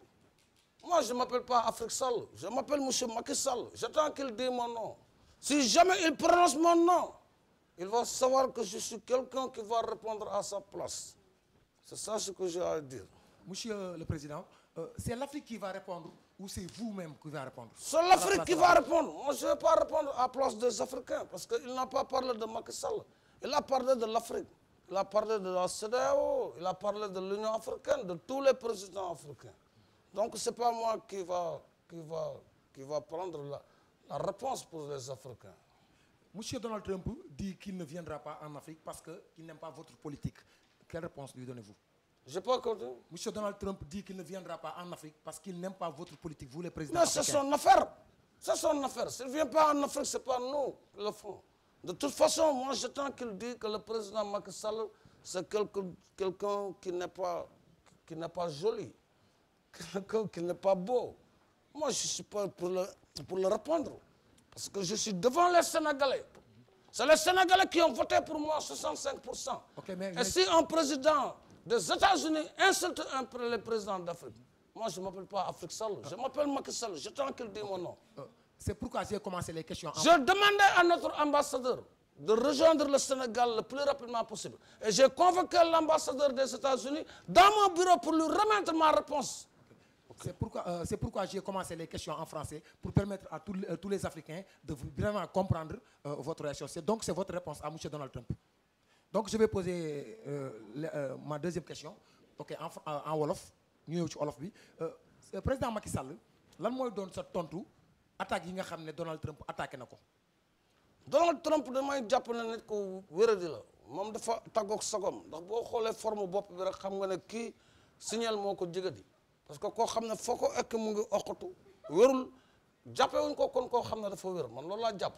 Moi, je ne m'appelle pas Afrique Sall. Je m'appelle monsieur Macky Sall. J'attends qu'il dise mon nom. Si jamais il prononce mon nom, il va savoir que je suis quelqu'un qui va répondre à sa place. C'est ça ce que j'ai à dire. Monsieur le Président, c'est l'Afrique qui va répondre ou c'est vous-même qui va répondre? C'est l'Afrique qui va répondre. Moi, je ne vais pas répondre à la place des Africains parce qu'il n'a pas parlé de Macky Sall. Il a parlé de l'Afrique. Il a parlé de la CEDEAO. Il a parlé de l'Union africaine, de tous les présidents africains. Donc, ce n'est pas moi qui va prendre la réponse pour les Africains. Monsieur Donald Trump dit qu'il ne viendra pas en Afrique parce qu'il n'aime pas votre politique. Quelle réponse lui donnez-vous? Je n'ai pas compris. Monsieur Donald Trump dit qu'il ne viendra pas en Afrique parce qu'il n'aime pas votre politique, vous les présidents Mais africains. c'est son affaire. C'est son affaire. S'il ne vient pas en Afrique, ce n'est pas nous qui le font. De toute façon, moi, j'attends qu'il dise que le président Macky Sall, c'est quelqu'un qui n'est pas joli, quelqu'un qui n'est pas beau. Moi, je ne suis pas pour le répondre. Parce que je suis devant les Sénégalais. C'est les Sénégalais qui ont voté pour moi, 65%. Okay, mais Et si un président des États-Unis insulte les présidents d'Afrique, moi, je ne m'appelle pas Afrique Sall. Je m'appelle Macky Sall. J'attends qu'il dise mon nom. C'est pourquoi j'ai commencé les questions. J'ai demandé à notre ambassadeur de rejoindre le Sénégal le plus rapidement possible. Et j'ai convoqué l'ambassadeur des États-Unis dans mon bureau pour lui remettre ma réponse. C'est pourquoi j'ai commencé les questions en français pour permettre à tous les Africains de vraiment comprendre votre réaction. Donc, c'est votre réponse à M. Donald Trump. Donc, je vais poser ma deuxième question. Ok, en Wolof. Ñu ñëw ci Wolof bi. Président Macky Sall, lan mooy doon sa tontu attaque yi nga xam ne Donald Trump attaqué na ko? Donald Trump damay jàpp ne nit ku wéradi la moom dafa tàggoog sagom ndax boo xoolee forme bopp bi rek xam nga ne kii signal moo ko jigadi parce que koo xam ne foo ko ekk mu ngi oqatu wérul jàppewuñ ko kon koo xam ne dafa wér man loolu laa jàpp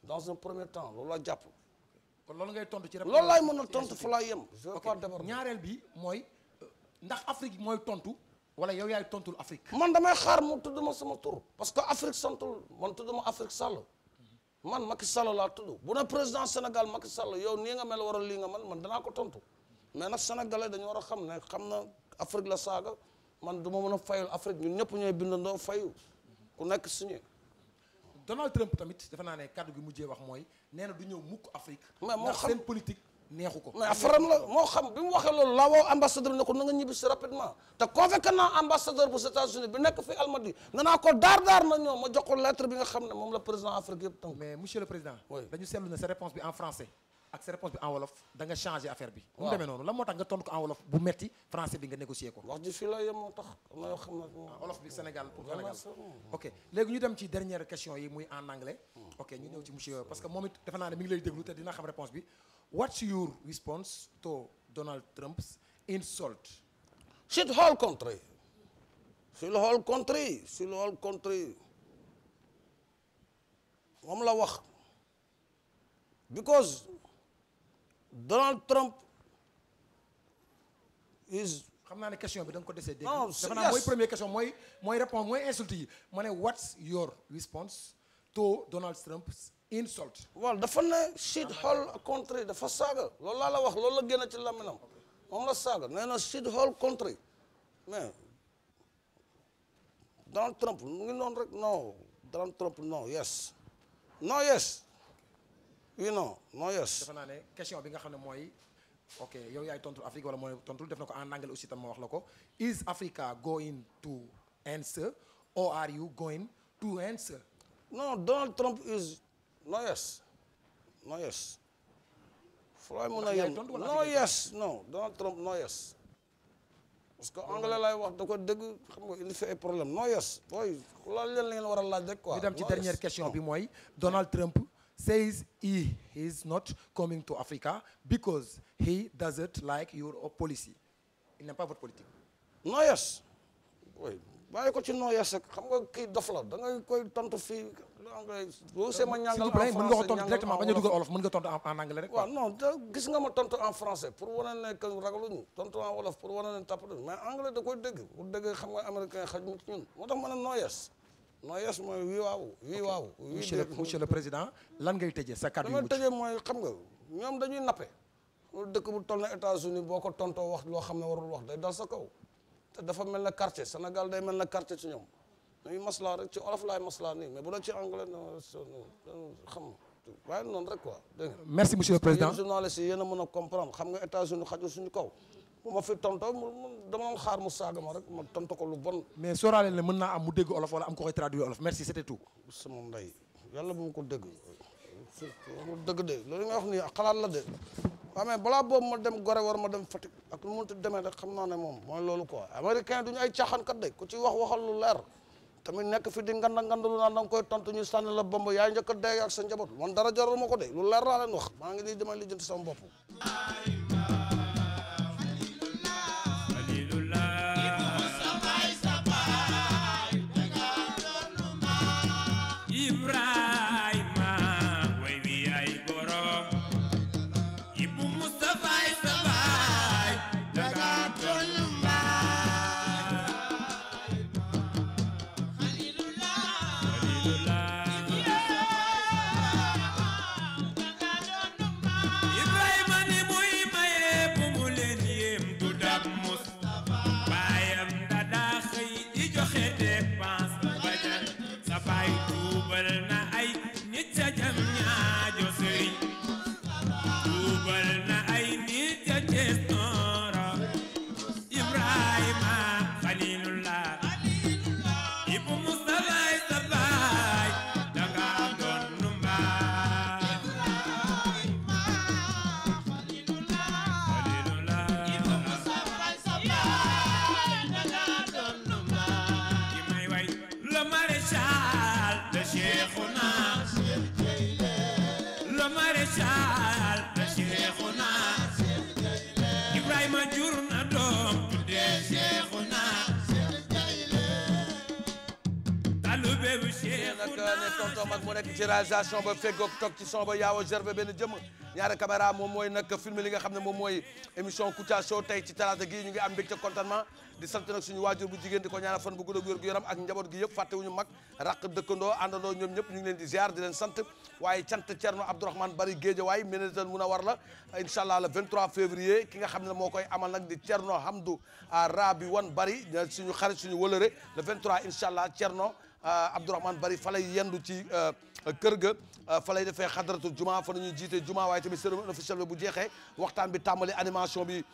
dans un premier temps loolu laa jàpp. kon loolu ngay tontu ci loolu laay mën a tontu fa laa yem. je vais pas déborder. ñaareel bi mooy ndax Afrique mooy tontu wala yow yaay tontul Afrique. man damay xaar mu tudd ma sama tur parce que Afrique santul man tudd ma Afrique Sall man Macky Sall laa tudd bu ne président Sénégal Macky Sall yow nii nga mel war a lii nga man danaa ko tontu mais nag sénégalais dañu war a xam ne xam na Afrique la saaga man du ma mën a fayul Afrique ñun ñëpp ñooy bindandoo fayu ku nekk signé. Donald Trump tamit defe naa ne kàddu gi mujjee wax mooy nee na du ñëw mukk Afrique. mais moo ndax xam seen politique neexu ko. mais affaire la moo xam bi mu waxee loolu laa woo ambassadeur ne ko na nga ñibbi si rapidement te convoqué naa ambassadeur bu États-Unis bi nekk fi Almadi ne naa ko daar na ñëw ma jox ko lettre bi nga xam ne moom la président Afrique yëpp tënk. mais monsieur le président. oui dañu seetlu ne sa réponse bi en français ak sa réponse bi en wolof da nga changé affaire bi. waaw mu demee noonu lan moo tax nga tontu ko en wolof bu metti français bi nga négocier ko. wax ji fii la yem moo tax am na yoo xam ne. wolof bi Sénégal pour Sénégal. ok léegi ñu dem ci dernière question yi muy en anglais. ok ñu ñëw ci monsieur parce que moom it defe naa ne mi ngi lay déglu te dina xam réponse bi. What's your response to Donald Trump's insult? Shit whole country. Shit whole country. Shit whole country. moom la wax. Because Donald Trump is. xam naa ne question bi da nga ko desee dégg. non defe naa mooy première question mooy réponse mooy insulte yi ma ne what's your response to Donald Trump's insult? waaw dafa ne shit whole country dafa saaga loolu laa la wax loolu la génn ci laminam moom la saaga nee na shit whole country mais Donald Trump mu ngi noonu rek non Donald Trump non yes non yes oui non non yes. defe naa ne question bi nga xam ne mooy ok yow yaay tontu Afrique wala mooy tontu def na ko en anglais aussi tam ma wax la ko is Africa going to answer or are you going to answer? no Donald Trump is no yes no yes. fulaay mën a yem no yes no Donald Trump no yes. parce que anglais lay wax da ko dégg xam nga il fait ay problème no yes booy laaj leen li ngeen war a laaj rek quoi. ñu dem ci dernière question bi mooy Donald Trump says he is not coming to Africa because he doesn't like your policy. Il n'aime pas votre politique. no yes. oui bàyyi ko ci no yes rek xam nga kii dof la da ngay koy tontu fii boo see ma ñàngal en français mën nga ko tontu directement bañ a dugal wolof mën nga tontu en anglais rek. waaw non gis nga ma tontu en français pour wane ne que ragaluñu tontu en wolof pour wane ne tapatuñu mais anglais da koy dégg bu déggee xam nga américain xaj mu ci ñun moo tax ma ne no yes. no yes mooy wii waaw wii waaw. monsieur le président lan ngay tëjee sa kàddu yu mujj. tëjee mooy xam nga ñoom dañuy nappe. dëkk bu toll na États-Unis boo ko tontoo wax loo xam ne warul wax day dal sa kaw te dafa mel na quartier Sénégal day mel na quartier ci ñoom dañuy maslaa rek ci olof laay maslaa nii mais bu doon ci anglais xam waaye noonu rek quoi dégg nga. merci monsieur le président yéen journalistes yi yéen a mën a comprendre xam nga États-Unis xaju suñu kaw bu ma fi tontoo dama doon xaar mu saaga ma rek ma tontu ko lu bon. mais sóoraale ne mën naa am mu dégg olof wala am ko koy traduire olof merci c'était tout. sama ndey yàlla bu ma ko dégg dëgg de loolu nga wax nii xalaat la de waaw mais balaa boobu ma dem Gorée war ma dem Fatick ak lu mënti demee rek xam naa ne moom mooy loolu quoi américain duñu ay caaxaankat de ku ci waxal lu leer tamit nekk fi di ngandalu naan da nga koy tontu ñu sànni la bomb yaay njëkk a dee ak sa njaboot man dara jarul ma ko de lu leer laa leen wax maa ngi nii damay lijjanti sama bopp. tonton mag mu nekk ci réalisation ba feggoog toog ci son ba yaaw a gerbe benn jëm ñaari caméra moom mooy nag film li nga xam ne moom mooy émission Kouthia Show tey ci talaata gi ñu ngi am mbégte contentement di sant nag suñu waajur bu jigéen di ko ñaanal fan bu gudd ak wér gu yaram ak njaboot gi yëpp fàttewuñu mag raq dëkkandoo àndandoo ñoom ñëpp ñu ngi leen di ziar di leen sant waaye cant Thierno Abdourahmane Bari Guédiawaye Ménétal mun a war la incha allah le 23 février ki nga xam ne moo koy amal nag di Thierno Hamdou Rabi Wan Bari suñu xarit suñu wëlëre le 23 incha allah Thierno Abdourahmane Bari fa lay yendu ci kër ga fa lay defee xadratul juma fa nañuy jiite juma waaye tamit cérémonie officielle bi bu jeexee waxtaan bi tàmbali animation bi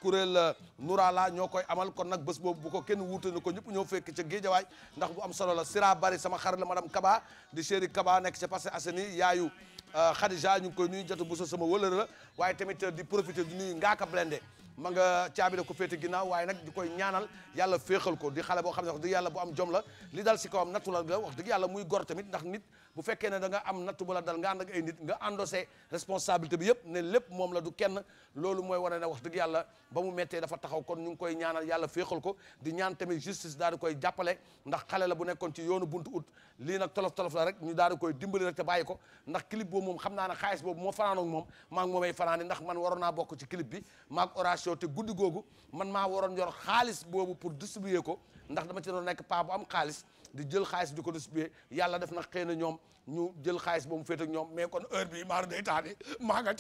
kuréel Nourala ñoo koy amal kon nag bés boobu bu ko kenn wuute na ko ñëpp ñoo fekk ca Géejawaay ndax bu am solo la Sira Bari sama xarit la madame Kaba di chéri Kaba nekk ca Parcelles Assainies yaayu Khadija ñu ngi koy nuyu jatu bu sa sama wëlër la waaye tamit di profiter di nuyu Ngaaka Blindé ma nga caabi la ko féete ginnaaw waaye nag di koy ñaanal yàlla féexal ko di xale boo xam ne wax dëgg yàlla bu am jom la li dal si kawam nattu la wax dëgg yàlla muy gor tamit ndax nit bu fekkee ne da nga am nattu bu la dal nga ànd ak ay nit nga endossé responsabilité bi yëpp ne lépp moom la du kenn loolu mooy wane ne wax dëgg yàlla ba mu méttee dafa taxaw kon ñu ngi koy ñaanal yàlla féexal ko di ñaan tamit justice daal di koy jàppale ndax xale la bu nekkoon ci yoonu buntu ut lii nag tolof la rek ñu daal di koy dimbali rek te bàyyi ko ndax clip boobu moom xam naa ne xaalis boobu moo fanaanoog moom maa ngi moomay fanaani ndax man waroon naa bokk ci clip bi maag Horatio te guddi googu man maa waroon yor xaalis boobu pour distribuer ko ndax dama ci doon nekk paa bu am xaalis di jël xaalis di ko distribuer yàlla def na xëy na ñoom ñu jël xaalis boobu féet ak ñoom mais kon heure bi maaru day taani maa nga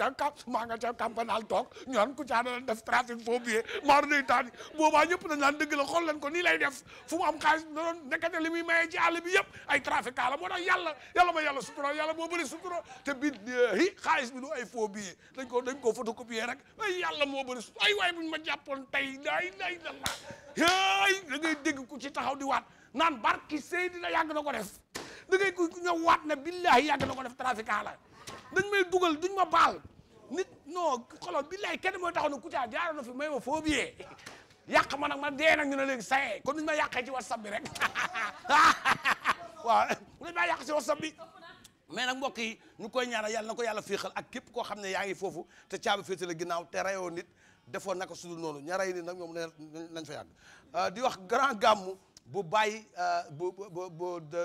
ca campanal toog ñu naan Kouthia dana def trafic faux billet maaru day taani boobaa ñëpp dañ naan dëgg la xool leen ko nii lay def fu mu am xaalis da doon nekkate li muy mayee ci àll bi yëpp ay trafic la moo tax yàlla ma yàlla sutura yàlla moo bëri sutura te bi xaalis bi du ay faux billet dañ ko photocopier rek ay yàlla moo bëri sutura ay waay buñ ma jàppoon tey day da ngay dégg ku ci taxaw di waat naan barki Seydina yàgg na ko def da ngay ku ñëw waat ne billahi yàgg na ko def trafiquant la dañ may dugal duñ ma baal nit non xoolal billahi kenn mooy taxaw ne Kouthia jaaroon na fi may ma faux billet yàq ma nag ma dee nag ñu ne léegi saye kon duñ ma yàqee ci WhatsApp bi rek waaw dañ maa yàq ci WhatsApp bi mais nag mbokk yi ñu koy ñaanal yàlla na ko yàlla féexal ak képp koo xam ne yaa ngi foofu te caabi féete la ginnaaw te rayoo nit defoon naka sudul noonu ña rey nit nag ñoom nañ fa yàgg di wax grand gàmmu bu bàyyi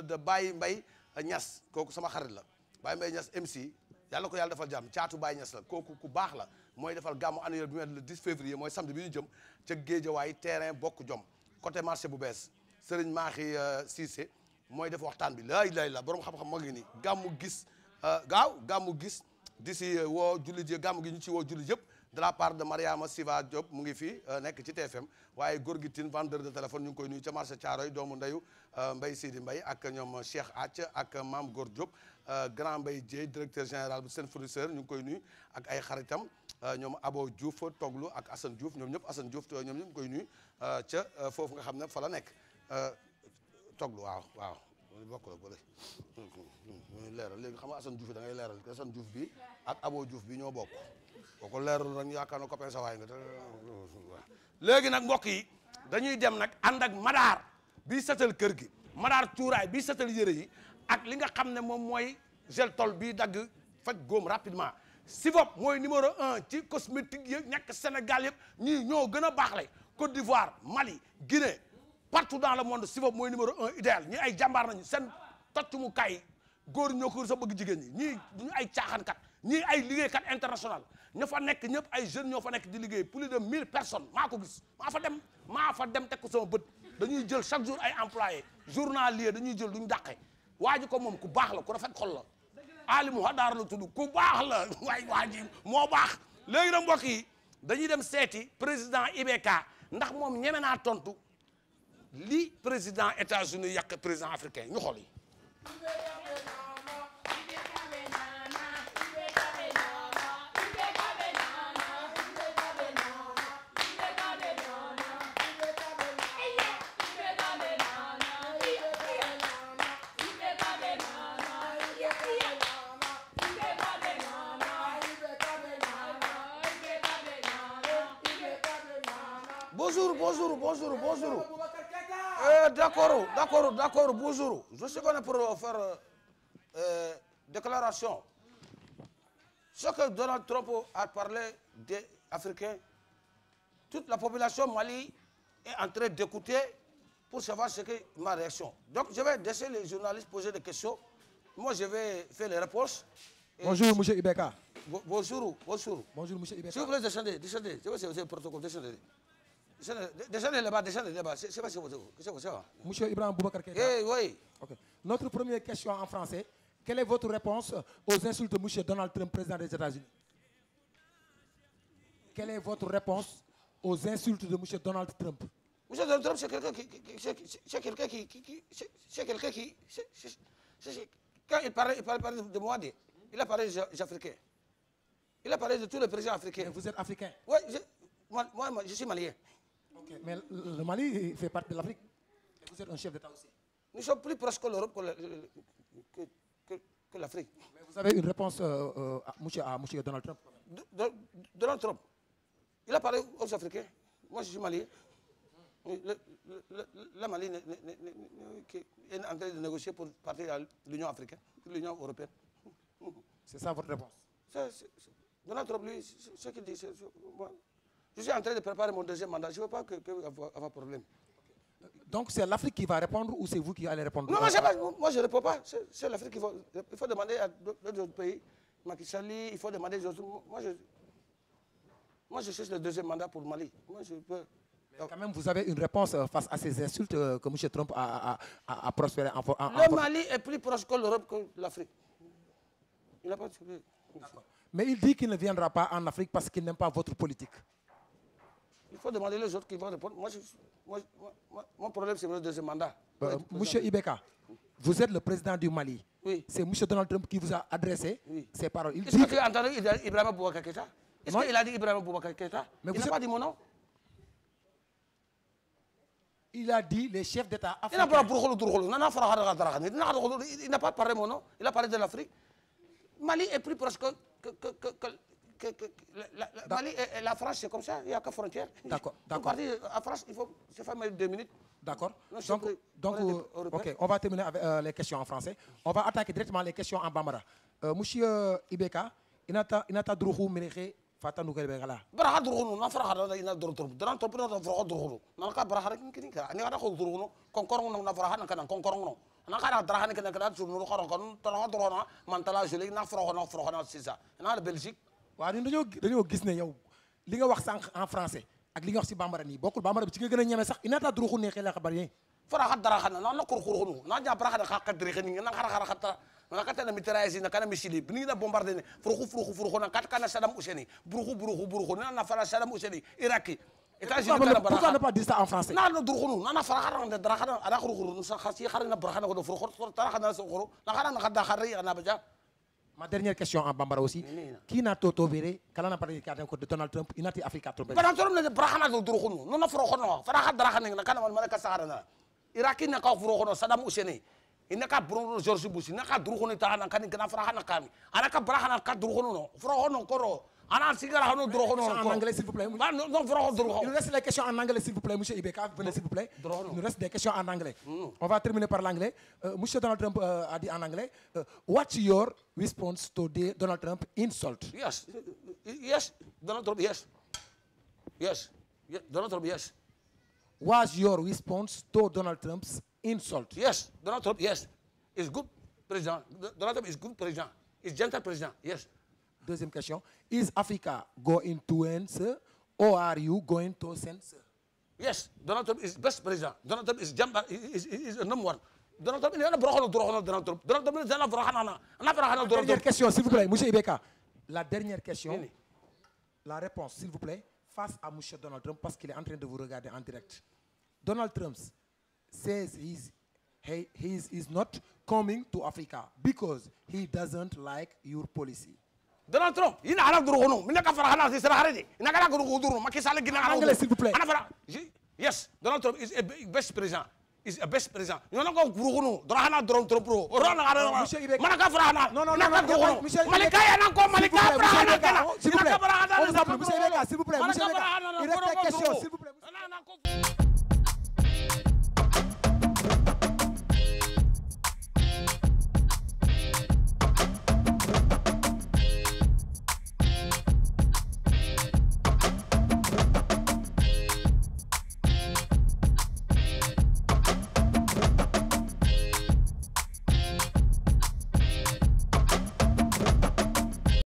de Baye Mbaye Niass kooku sama xarit la Baye Mbaye Niass MC yàlla ko yàlla defal jàmm caatu Baye Niass la kooku ku baax la mooy defal gàmmu annuel bi mu le 10 février mooy samedi bi ñu jëm ca Géejawaay terrain bokk jom côté marché bu bees Serigne Mahi Cissé mooy def waxtaan bi laa ilaaha illa borom xam-xam ma ngi nii gàmmu gis gaaw gàmmu gis di si woo jullit yi gàmmu gi ñu ci woo jullit yëpp de la part de Mariama Siva Diop mu ngi fii nekk ci TFM waaye góor gi tin vendeur de téléphone ñu ngi koy nuyu ca marché Thiaroye doomu ndeyu Mbaye Sidi Mbaye ak ñoom Cheikh Ath ak Mame Gor Diop grand Mbaye Dieye directeur général bu seen fournisseur ñu ngi koy nuyu ak ay xaritam ñoom Abo Diouf Toglu ak Assane Diouf ñoom ñëpp Assane Diouf ñoom ñëpp ñu koy nuyu ca foofu nga xam ne fa la nekk Toglu waaw bokk la bële leeral léegi xam nga Assane Diouf da ngay leeral Assane Diouf bi ak Abo Diouf bi ñoo bokk boo ko leerul rek yaakaar na copain sa waay nga léegi nag mbokk yi dañuy dem nag ànd ak Madaar bi setal kër gi Madaar cuuraay bi setal yére yi ak li nga xam ne moom mooy gel tol bii dagg faj góom rapidement Sivop mooy numéro 1 ci cosmétique yi ñàkk Sénégal yëpp ñii ñoo gën a baax lay Côte d'Ivoire Mali Guinée partout dans le monde Sivop mooy numéro 1 idéal ñii ay jàmbaar nañu seen toccumu kaay góor ñoo ko sa bëgg jigéen ñi ñii duñu ay caaxaankat ñii ay liggéeykat international ña fa nekk ñëpp ay jeunes ñoo fa nekk di liggéey plus de 1000 personnes maa ko gis maa fa dem teg ko sama bët dañuy jël chaque jour ay employés journalier dañuy jël duñ dàqe waa ji ko moom ku baax la ku rafet xol la alimu hadaar la tudd ku baax la waay waa ji moo baax léegi nag mbokk yi dañuy dem seeti président IBK ndax moom ñeme naa tontu li président États-Unis yàq président africain ñu xool yi Bonjour. D'accord, bonjour. Je suis venu pour faire déclaration. Ce que Donald Trump a parlé des Africains, toute la population Mali est en train d'écouter pour savoir ce qu'est ma réaction. Donc, je vais laisser les journalistes poser des questions. Moi, je vais faire les réponses. Bonjour, monsieur Ibeka. Bonjour. Bonjour, monsieur Ibeka. S'il vous plaît, descendez. C'est le protocole, descendez. Descendez là-bas. C'est pas ça. Monsieur Ibrahim Boubacar Keïta. Oui. Okay. Notre première question en français. Quelle est votre réponse aux insultes de monsieur Donald Trump, président des États-Unis? Quelle est votre réponse aux insultes de monsieur Donald Trump? Monsieur Donald Trump, c'est quelqu'un qui... Quand il parlait de moi, il a parlé des Africains. Il a parlé de tous les présidents africains. Mais vous êtes africain? Oui, moi, je suis malien. Okay. Mais le Mali fait partie de l'Afrique. Vous êtes un chef d'État aussi. Nous sommes plus proches que l'Europe que l'Afrique. Mais vous avez une réponse à monsieur Donald Trump? Donald Trump, il a parlé aux Africains. Moi, je suis malien. La Mali est en train de négocier pour partir à l'Union africaine, l'Union européenne. C'est ça votre réponse? Donald Trump, lui, ce qu'il dit, je suis en train de préparer mon deuxième mandat. Je ne veux pas avoir problème. Donc c'est l'Afrique qui va répondre ou c'est vous qui allez répondre? Non, moi je ne réponds pas. C'est l'Afrique qui va... Il faut demander à d'autres pays. Macky Sall, il faut demander aux autres. Moi, je cherche le deuxième mandat pour Mali. Moi, je peux... Mais quand même, vous avez une réponse face à ces insultes que M. Trump a prospéré en Le Mali est plus proche que l'Europe que l'Afrique. Il n'a pas de... Mais il dit qu'il ne viendra pas en Afrique parce qu'il n'aime pas votre politique. Il faut demander les autres qui vont répondre. Mon problème, c'est le deuxième mandat. Monsieur Ibeka, vous êtes le président du Mali. Oui. C'est M. Donald Trump qui vous a adressé ces paroles. Est-ce que tu as entendu Ibrahima Boubacar Keïta? Est-ce qu'il a dit Ibrahima Boubacar Keïta? Il n'a pas dit mon nom? Il a dit les chefs d'État africains. Il n'a pas parlé mon nom. Il a parlé de l'Afrique. Mali est plus proche que Mali et la France, c'est comme ça. Il n'y a qu'à frontière. D'accord. À France, il faut se faire 2 minutes. D'accord. Donc, ok, on va terminer avec les questions en français. On va attaquer directement les questions en bambara. Monsieur Ibeka, inata druhu merehe fata nukel begala. Baraha druhu na faraha ina druhu. Daran topina na faraha druhu. Na ka baraha kini ka. Ani kada ko druhu konkorong na faraha na kana konkorong no. Na kada daraha ni kana kada sunu xaron kon tala druhu na mantala jeli na faraha na sisa. Na la Belgique. Wa ni dañoo gis ne yow li nga wax sank en français ak li nga wax ci bambara ni bokul bambara bi ci nga gëna ñëmé sax inata druhu neexé la xabar yeen. Faraha daraha na la ko xurxunu. Na ja baraha ka qadri xini na xara na katana mitrailleuse na kana missile bini na bombarder ne furuxu na kana Saddam Hussein buruxu na fara Saddam Hussein Iraki États-Unis pourquoi ne pas dire ça en français na duruxunu na fara xana dara xana ada xuruxuru sa xasi xarina barxana ko do furuxu tara xana so xuru na xana na xada xari na baja. Ma dernière question en bambara aussi. Qui n'a totobéré kala na parler de Donald Trump inati Africa Trump. Donald Trump ne barxana do duruxunu no na furuxu fara xada dara xana na kana man ka saxarana Iraki na ka furuxu Saddam Hussein inaka Bruno George Bush inaka duruxunu ta na kan kana fara xana kami anaka barxana ka duruxunu no furuxu koro ana sigara hano duruxunu en anglais s'il vous plaît. Non furuxu duruxunu. Il nous reste les questions en anglais s'il vous plaît monsieur Ibeka venez s'il vous plaît. Il nous reste des questions en anglais. On va terminer par l'anglais. Monsieur Donald Trump a dit en anglais what's your response to the Donald Trump insult? Yes Donald Trump yes Donald Trump yes. What's your response to Donald Trump's insult? Yes Donald Trump yes is good president. Donald Trump is good president. Is gentle president. Yes. Deuxième question. Is Africa going to answer or are you going to censor? Yes, Donald Trump is best president. Donald Trump is number one. Donald Trump is Donald Trump. Donald Trump is La dernière question, s'il vous plaît, monsieur Ibeka. La dernière question. La réponse, s'il vous plaît, face à monsieur Donald Trump, parce qu'il est en train de vous regarder en direct. Donald Trump says he is not coming to Africa because he doesn't like your policy. Donald Trump, ina ala duruxunu mina ka fara xana si sara xaredi ina ka duruxu duru Macky Sall gina ala anglais s'il vous plaît. Ana fara yes Donald Trump is a best president. Is a best president. You know ko duruxunu dora xana Donald Trump pro ro na ala mana ka fara xana non Malika ya nan ko Malika fara xana s'il vous plaît on vous appelle monsieur Ibeka s'il vous plaît monsieur Ibeka il reste des questions s'il vous plaît.